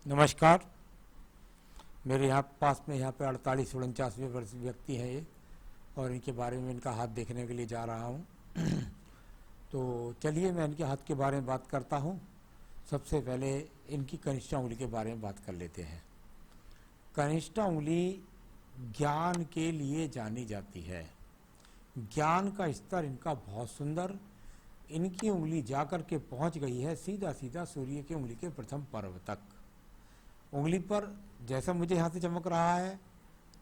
नमस्कार। मेरे यहाँ पास में यहाँ पे 48-49वें वर्ष व्यक्ति हैं ये, और इनके बारे में इनका हाथ देखने के लिए जा रहा हूँ। तो चलिए मैं इनके हाथ के बारे में बात करता हूँ। सबसे पहले इनकी कनिष्ठा उंगली के बारे में बात कर लेते हैं। कनिष्ठा उंगली ज्ञान के लिए जानी जाती है। ज्ञान का स्तर इनका बहुत सुंदर। इनकी उंगली जाकर के पहुँच गई है सीधा सीधा सूर्य की उंगली के प्रथम पर्व तक। उंगली पर जैसा मुझे यहाँ से चमक रहा है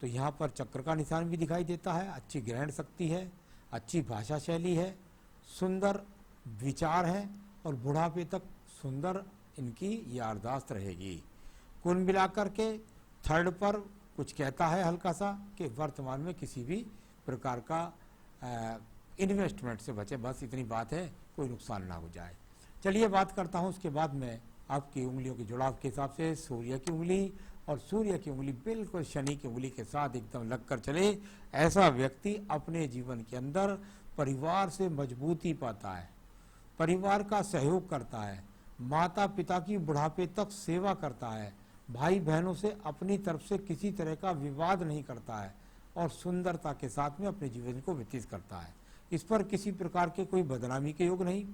तो यहाँ पर चक्र का निशान भी दिखाई देता है। अच्छी ग्रहण शक्ति है, अच्छी भाषा शैली है, सुंदर विचार है और बुढ़ापे तक सुंदर इनकी याददाश्त रहेगी। कुल मिलाकर के थर्ड पर कुछ कहता है हल्का सा कि वर्तमान में किसी भी प्रकार का इन्वेस्टमेंट से बचे, बस इतनी बात है, कोई नुकसान ना हो जाए। चलिए बात करता हूँ उसके बाद में आपकी उंगलियों के जुड़ाव के हिसाब से। सूर्य की उंगली और सूर्य की उंगली बिल्कुल शनि की उंगली के साथ एकदम लगकर चले। ऐसा व्यक्ति अपने जीवन के अंदर परिवार से मजबूती पाता है, परिवार का सहयोग करता है, माता पिता की बुढ़ापे तक सेवा करता है, भाई बहनों से अपनी तरफ से किसी तरह का विवाद नहीं करता है और सुंदरता के साथ में अपने जीवन को व्यतीत करता है। इस पर किसी प्रकार के कोई बदनामी के योग नहीं,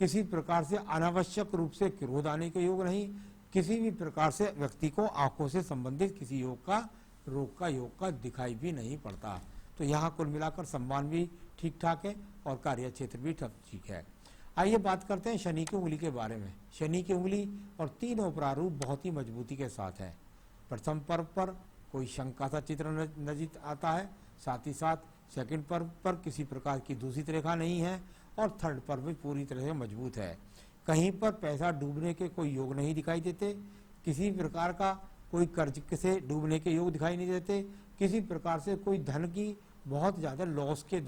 किसी प्रकार से अनावश्यक रूप से क्रोध आने के योग नहीं, किसी भी प्रकार से व्यक्ति को आंखों से संबंधित किसी रोग का दिखाई भी नहीं पड़ता। तो यहाँ कुल मिलाकर सम्मान भी ठीक ठाक है और कार्य क्षेत्र भी ठीक है। आइए बात करते हैं शनि की उंगली के बारे में। शनि की उंगली और तीनों प्रारूप बहुत ही मजबूती के साथ है। प्रथम पर्व पर कोई शंका सा चित्र नजर आता है, साथ ही साथ सेकंड पर्व पर किसी प्रकार की दूषित रेखा नहीं है और थर्ड पर्व भी पूरी तरह से मजबूत है। कहीं पर पैसा डूबने के कोई योग नहीं दिखाई देते, किसी प्रकार का कोई कर्ज से डूबने के योग दिखाई नहीं देते, किसी प्रकार से कोई धन की बहुत ज़्यादा लॉस के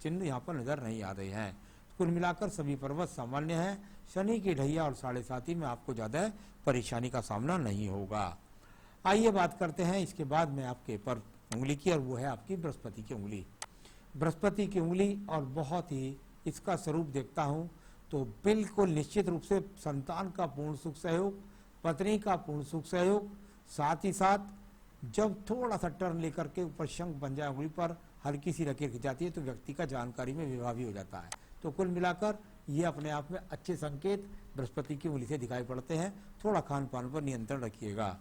चिन्ह यहाँ पर नजर नहीं आ रहे हैं। कुल मिलाकर सभी पर्वत सामान्य हैं। शनि की ढैया और 7.5 में आपको ज़्यादा परेशानी का सामना नहीं होगा। आइए बात करते हैं इसके बाद में आपके पर उंगली की, और वो है आपकी बृहस्पति की उंगली। बृहस्पति की उंगली और बहुत ही इसका स्वरूप देखता हूँ तो बिल्कुल निश्चित रूप से संतान का पूर्ण सुख सहयोग, पत्नी का पूर्ण सुख सहयोग, साथ ही साथ जब थोड़ा सा टर्न लेकर के ऊपर शंख बन जाए उंगली पर हल्की सी लकीर खिंच जाती है तो व्यक्ति का जानकारी में विवाह भी हो जाता है। तो कुल मिलाकर ये अपने आप में अच्छे संकेत बृहस्पति की उंगली से दिखाई पड़ते हैं। थोड़ा खान पान पर नियंत्रण रखिएगा।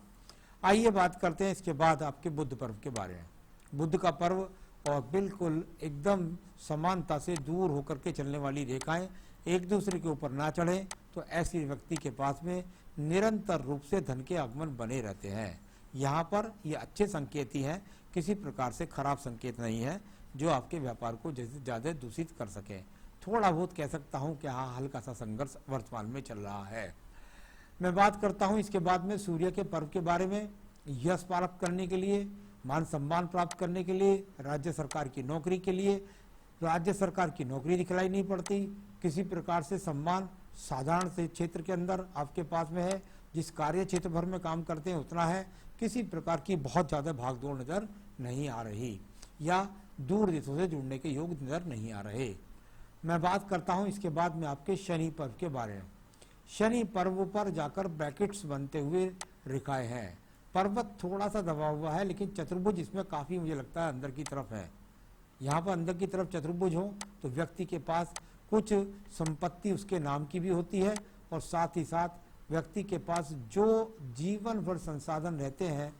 आइए बात करते हैं इसके बाद आपके बुध पर्व के बारे में। बुध का पर्व और बिल्कुल एकदम समानता से दूर होकर के चलने वाली रेखाएं एक दूसरे के ऊपर ना चढ़े तो ऐसे व्यक्ति के पास में निरंतर रूप से धन के आगमन बने रहते हैं। यहाँ पर ये अच्छे संकेत ही हैं, किसी प्रकार से खराब संकेत नहीं है जो आपके व्यापार को जैसे ज़्यादा दूषित कर सके। थोड़ा बहुत कह सकता हूँ कि हाँ, हल्का सा संघर्ष वर्तमान में चल रहा है। मैं बात करता हूँ इसके बाद में सूर्य के पर्व के बारे में। यश प्राप्त करने के लिए, मान सम्मान प्राप्त करने के लिए, राज्य सरकार की नौकरी के लिए, राज्य सरकार की नौकरी दिखलाई नहीं पड़ती। किसी प्रकार से सम्मान साधारण से क्षेत्र के अंदर आपके पास में है, जिस कार्य क्षेत्र भर में काम करते हैं उतना है। किसी प्रकार की बहुत ज़्यादा भागदौड़ नज़र नहीं आ रही या दूर देशों से जुड़ने के योग नज़र नहीं आ रहे। मैं बात करता हूँ इसके बाद में आपके शनि पर्व के बारे में। शनि पर्व पर जाकर ब्रैकेट्स बनते हुए रेखाएं हैं। पर्वत थोड़ा सा दबा हुआ है लेकिन चतुर्भुज इसमें काफ़ी मुझे लगता है अंदर की तरफ है। यहाँ पर अंदर की तरफ चतुर्भुज हो तो व्यक्ति के पास कुछ संपत्ति उसके नाम की भी होती है और साथ ही साथ व्यक्ति के पास जो जीवन भर संसाधन रहते हैं,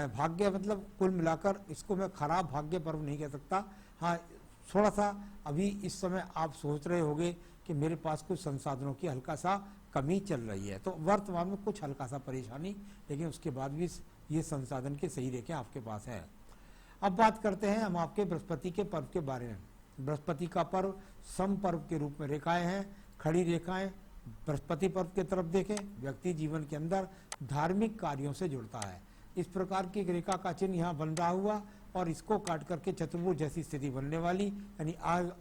भाग्य मतलब कुल मिलाकर इसको मैं खराब भाग्य पर्व नहीं कह सकता। हाँ, थोड़ा सा अभी इस समय आप सोच रहे होंगे कि मेरे पास कुछ संसाधनों की हल्का सा कमी चल रही है, तो वर्तमान में कुछ हल्का सा परेशानी, लेकिन उसके बाद भी ये संसाधन के सही रेखें आपके पास है। अब बात करते हैं हम आपके बृहस्पति के पर्व के बारे में। बृहस्पति का पर्व सम पर्व के रूप में रेखाएं हैं, खड़ी रेखाएं। बृहस्पति पर्व की तरफ देखें, व्यक्ति जीवन के अंदर धार्मिक कार्यों से जुड़ता है। इस प्रकार की एक रेखा का चिन्ह यहाँ बन रहा हुआ और इसको काट करके चतुर्भुज जैसी स्थिति बनने वाली, यानी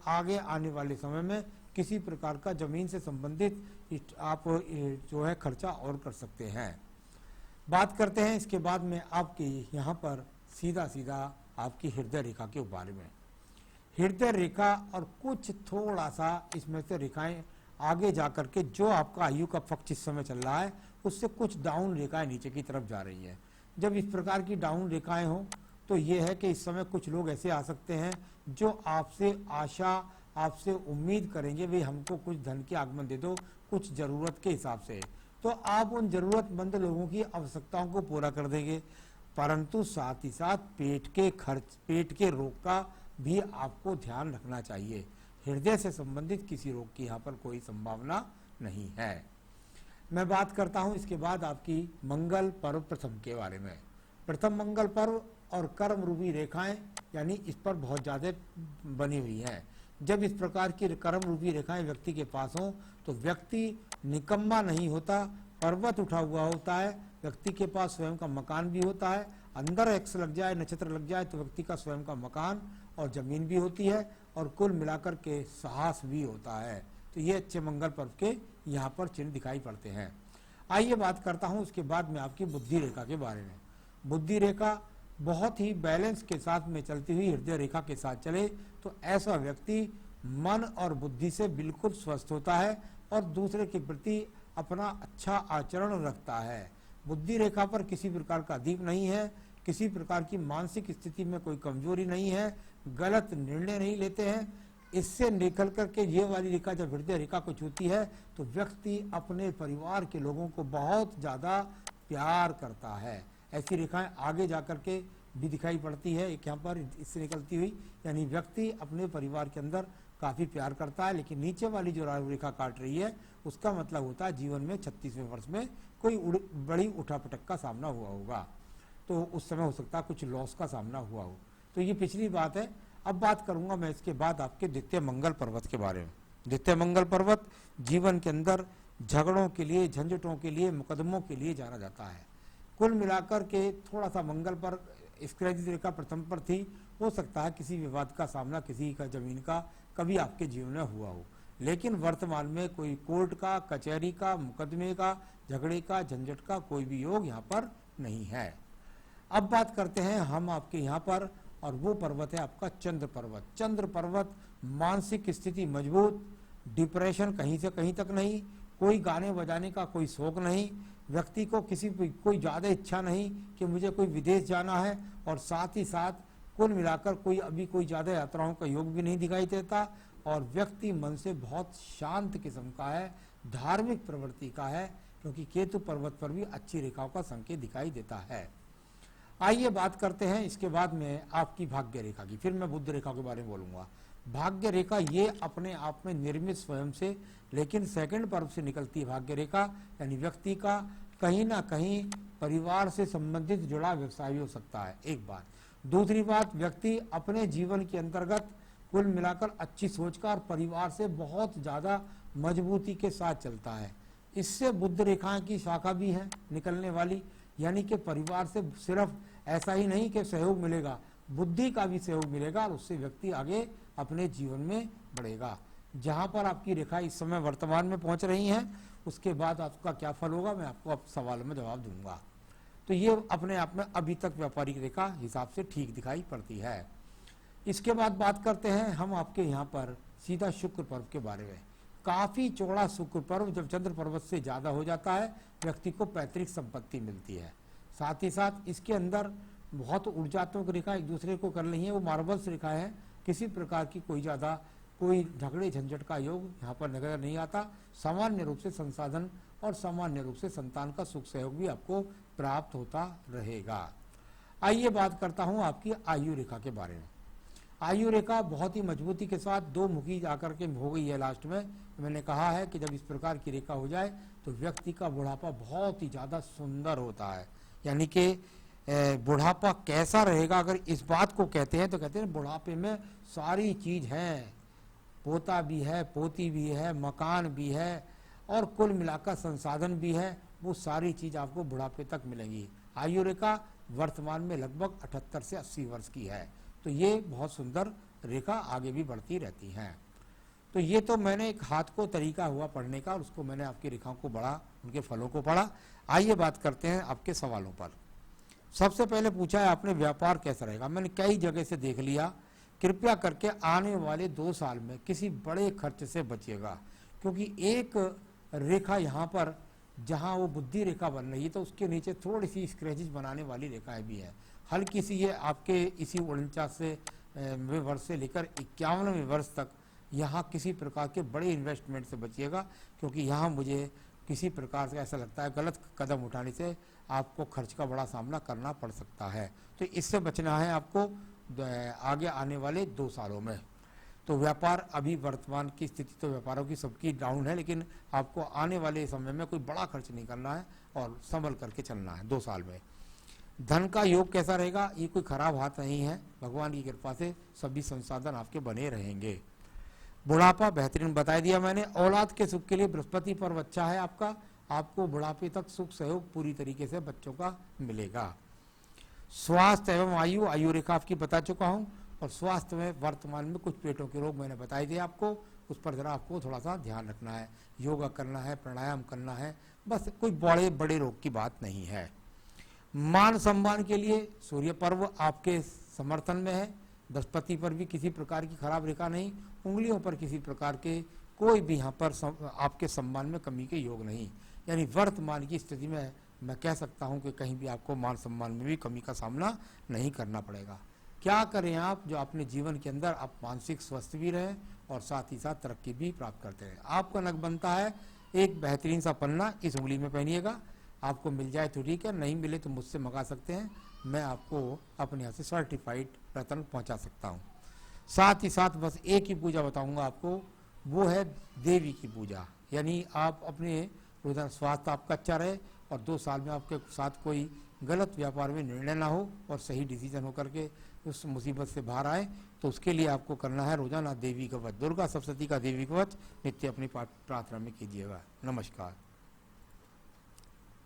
आगे आने वाले समय में किसी प्रकार का जमीन से संबंधित आप जो है खर्चा और कर सकते हैं। बात करते हैं इसके बाद में आपकी यहाँ पर सीधा सीधा आपकी हृदय रेखा के बारे में। हृदय रेखा और कुछ थोड़ा सा इसमें से रेखाएं आगे जाकर के जो आपका आयु का पक्ष इस समय चल रहा है उससे कुछ डाउन रेखाएं नीचे की तरफ जा रही है। जब इस प्रकार की डाउन रेखाएं हो तो ये है कि इस समय कुछ लोग ऐसे आ सकते हैं जो आपसे आशा, आपसे उम्मीद करेंगे भाई हमको कुछ धन के आगमन दे दो कुछ ज़रूरत के हिसाब से, तो आप उन ज़रूरतमंद लोगों की आवश्यकताओं को पूरा कर देंगे, परंतु साथ ही साथ पेट के खर्च, पेट के रोग का भी आपको ध्यान रखना चाहिए। हृदय से संबंधित किसी रोग की यहाँ पर कोई संभावना नहीं है। मैं बात करता हूँ इसके बाद आपकी मंगल पर्व प्रथम के बारे में। प्रथम मंगल पर्व और कर्म रूपी रेखाएं यानी इस पर बहुत ज़्यादा बनी हुई हैं। जब इस प्रकार की कर्म रूपी रेखाएं व्यक्ति के पास हों तो व्यक्ति निकम्मा नहीं होता, पर्वत उठा हुआ होता है, व्यक्ति के पास स्वयं का मकान भी होता है, अंदर एक्स लग जाए, नक्षत्र लग जाए तो व्यक्ति का स्वयं का मकान और जमीन भी होती है और कुल मिलाकर के साहस भी होता है। तो ये अच्छे मंगल पर्व के यहाँ पर चिन्ह दिखाई पड़ते हैं। आइए बात करता हूँ उसके बाद में आपकी बुद्धि रेखा के बारे में। बुद्धि रेखा बहुत ही बैलेंस के साथ में चलती हुई हृदय रेखा के साथ चले तो ऐसा व्यक्ति मन और बुद्धि से बिल्कुल स्वस्थ होता है और दूसरे के प्रति अपना अच्छा आचरण रखता है। बुद्धि रेखा पर किसी प्रकार का दीप नहीं है, किसी प्रकार की मानसिक स्थिति में कोई कमजोरी नहीं है, गलत निर्णय नहीं लेते हैं। इससे निकल करके ये वाली रेखा जब हृदय रेखा को छूती है तो व्यक्ति अपने परिवार के लोगों को बहुत ज़्यादा प्यार करता है। ऐसी रेखाएं आगे जाकर के भी दिखाई पड़ती है, एक यहाँ पर इससे निकलती हुई, यानी व्यक्ति अपने परिवार के अंदर काफ़ी प्यार करता है। लेकिन नीचे वाली जो रेखा काट रही है उसका मतलब होता है जीवन में 36वें वर्ष में कोई बड़ी उठापटक का सामना हुआ होगा, तो उस समय हो सकता है कुछ लॉस का सामना हुआ हो। तो ये पिछली बात है। अब बात करूंगा मैं इसके बाद आपके द्वितीय मंगल पर्वत के बारे में। द्वितीय मंगल पर्वत जीवन के अंदर झगड़ों के लिए, झंझटों के लिए, मुकदमों के लिए जाना जाता है। कुल मिलाकर के थोड़ा सा मंगल पर स्क्रैच रेखा प्रथम पर थी, हो सकता है किसी विवाद का सामना किसी का जमीन का कभी आपके जीवन में हुआ हो, लेकिन वर्तमान में कोई कोर्ट का, कचहरी का, मुकदमे का, झगड़े का, झंझट का कोई भी योग यहाँ पर नहीं है। अब बात करते हैं हम आपके यहाँ पर, और वो पर्वत है आपका चंद्र पर्वत। चंद्र पर्वत मानसिक स्थिति मजबूत, डिप्रेशन कहीं से कहीं तक नहीं, कोई गाने बजाने का कोई शौक नहीं, व्यक्ति को किसी कोई ज़्यादा इच्छा नहीं कि मुझे कोई विदेश जाना है, और साथ ही साथ कुल मिलाकर कोई अभी कोई ज़्यादा यात्राओं का योग भी नहीं दिखाई देता, और व्यक्ति मन से बहुत शांत किस्म का है, धार्मिक प्रवृत्ति का है, क्योंकि केतु पर्वत पर भी अच्छी रेखाओं का संकेत दिखाई देता है। आइए बात करते हैं इसके बाद में आपकी भाग्य रेखा की, फिर मैं बुध रेखा के बारे में बोलूँगा। भाग्य रेखा ये अपने आप में निर्मित स्वयं से, लेकिन सेकंड पर्व से निकलती है भाग्य रेखा, यानी व्यक्ति का कहीं ना कहीं परिवार से संबंधित जुड़ा व्यवसाय हो सकता है, एक बात। दूसरी बात, व्यक्ति अपने जीवन के अंतर्गत कुल मिलाकर अच्छी सोच का और परिवार से बहुत ज़्यादा मजबूती के साथ चलता है। इससे बुध रेखाएं की शाखा भी है निकलने वाली, यानी कि परिवार से सिर्फ ऐसा ही नहीं कि सहयोग मिलेगा, बुद्धि का भी सहयोग मिलेगा और उससे व्यक्ति आगे अपने जीवन में बढ़ेगा। जहाँ पर आपकी रेखा इस समय वर्तमान में पहुँच रही हैं, उसके बाद आपका क्या फल होगा मैं आपको अब सवालों में जवाब दूंगा। तो ये अपने आप में अभी तक व्यापारिक रेखा हिसाब से ठीक दिखाई पड़ती है। इसके बाद बात करते हैं हम आपके यहाँ पर सीधा शुक्र पर्व के बारे में। काफ़ी चौड़ा शुक्र पर्व जब चंद्र पर्वत से ज़्यादा हो जाता है, व्यक्ति को पैतृक संपत्ति मिलती है। साथ ही साथ इसके अंदर बहुत ऊर्जात्मक रेखा एक दूसरे को कर रही है, वो मार्बल्स रेखा है, किसी प्रकार की कोई झगड़े झंझट का योग यहाँ पर नजर नहीं आता। सामान्य रूप से संसाधन और सामान्य रूप से संतान का सुख सहयोग भी आपको प्राप्त होता रहेगा। आइए बात करता हूँ आपकी आयु रेखा के बारे में। आयु रेखा बहुत ही मजबूती के साथ दो मुखी जाकर के हो गई है लास्ट में। मैंने कहा है कि जब इस प्रकार की रेखा हो जाए तो व्यक्ति का बुढ़ापा बहुत ही ज़्यादा सुंदर होता है। यानी कि बुढ़ापा कैसा रहेगा, अगर इस बात को कहते हैं तो कहते हैं बुढ़ापे में सारी चीज़ है, पोता भी है, पोती भी है, मकान भी है और कुल मिलाकर संसाधन भी है, वो सारी चीज़ आपको बुढ़ापे तक मिलेंगी। आयु रेखा वर्तमान में लगभग 78 से 80 वर्ष की है, तो ये बहुत सुंदर रेखा आगे भी बढ़ती रहती हैं। तो ये तो मैंने एक हाथ को तरीका हुआ पढ़ने का, और उसको मैंने आपकी रेखाओं को पढ़ा, उनके फलों को पढ़ा। आइए बात करते हैं आपके सवालों पर। सबसे पहले पूछा है आपने व्यापार कैसा रहेगा। मैंने कई जगह से देख लिया, कृपया करके आने वाले 2 साल में किसी बड़े खर्च से बचिएगा, क्योंकि एक रेखा यहाँ पर जहाँ वो बुद्धि रेखा बन रही है तो उसके नीचे थोड़ी सी स्क्रैचेज बनाने वाली रेखाएं भी है, हल्की सी। ये आपके इसी 49वें वर्ष से लेकर 51वें वर्ष तक यहाँ किसी प्रकार के बड़े इन्वेस्टमेंट से बचिएगा, क्योंकि यहाँ मुझे किसी प्रकार से ऐसा लगता है गलत कदम उठाने से आपको खर्च का बड़ा सामना करना पड़ सकता है। तो इससे बचना है आपको आगे आने वाले 2 सालों में। तो व्यापार अभी वर्तमान की स्थिति तो व्यापारों की सबकी डाउन है, लेकिन आपको आने वाले समय में कोई बड़ा खर्च नहीं करना है और संभल करके चलना है 2 साल में। धन का योग कैसा रहेगा? ये कोई खराब हाथ नहीं है, भगवान की कृपा से सभी संसाधन आपके बने रहेंगे। बुढ़ापा बेहतरीन बता दिया मैंने। औलाद के सुख के लिए बृहस्पति पर्व अच्छा है आपका, आपको बुढ़ापे तक सुख सहयोग पूरी तरीके से बच्चों का मिलेगा। स्वास्थ्य एवं आयु, आयु रेखा आपकी बता चुका हूं, और स्वास्थ्य में वर्तमान में कुछ पेटों के रोग मैंने बताई दिए आपको, उस पर जरा आपको थोड़ा सा ध्यान रखना है। योगा करना है, प्राणायाम करना है, बस कोई बड़े बड़े रोग की बात नहीं है। मान सम्मान के लिए सूर्य पर्व आपके समर्थन में है। बृहस्पति पर भी किसी प्रकार की खराब रेखा नहीं, उंगलियों पर किसी प्रकार के कोई भी यहाँ पर आपके सम्मान में कमी के योग नहीं। यानी वर्तमान की स्थिति में मैं कह सकता हूँ कि कहीं भी आपको मान सम्मान में भी कमी का सामना नहीं करना पड़ेगा। क्या करें आप, जो अपने जीवन के अंदर आप मानसिक स्वस्थ भी रहें और साथ ही साथ तरक्की भी प्राप्त करते रहें। आपका नग बनता है एक बेहतरीन सा पन्ना, इस उंगली में पहनिएगा। आपको मिल जाए तो ठीक है, नहीं मिले तो मुझसे मंगा सकते हैं, मैं आपको अपने यहाँ से सर्टिफाइड रत्न पहुँचा सकता हूँ। साथ ही साथ बस एक ही पूजा बताऊँगा आपको, वो है देवी की पूजा। यानी आप अपने रोजाना स्वास्थ्य आपका अच्छा रहे और 2 साल में आपके साथ कोई गलत व्यापार में निर्णय ना हो और सही डिसीजन होकर के उस मुसीबत से बाहर आए, तो उसके लिए आपको करना है रोजाना देवी कवच, दुर्गा सप्तशती का देवी कवच नित्य अपनी प्रार्थना में कीजिएगा। नमस्कार।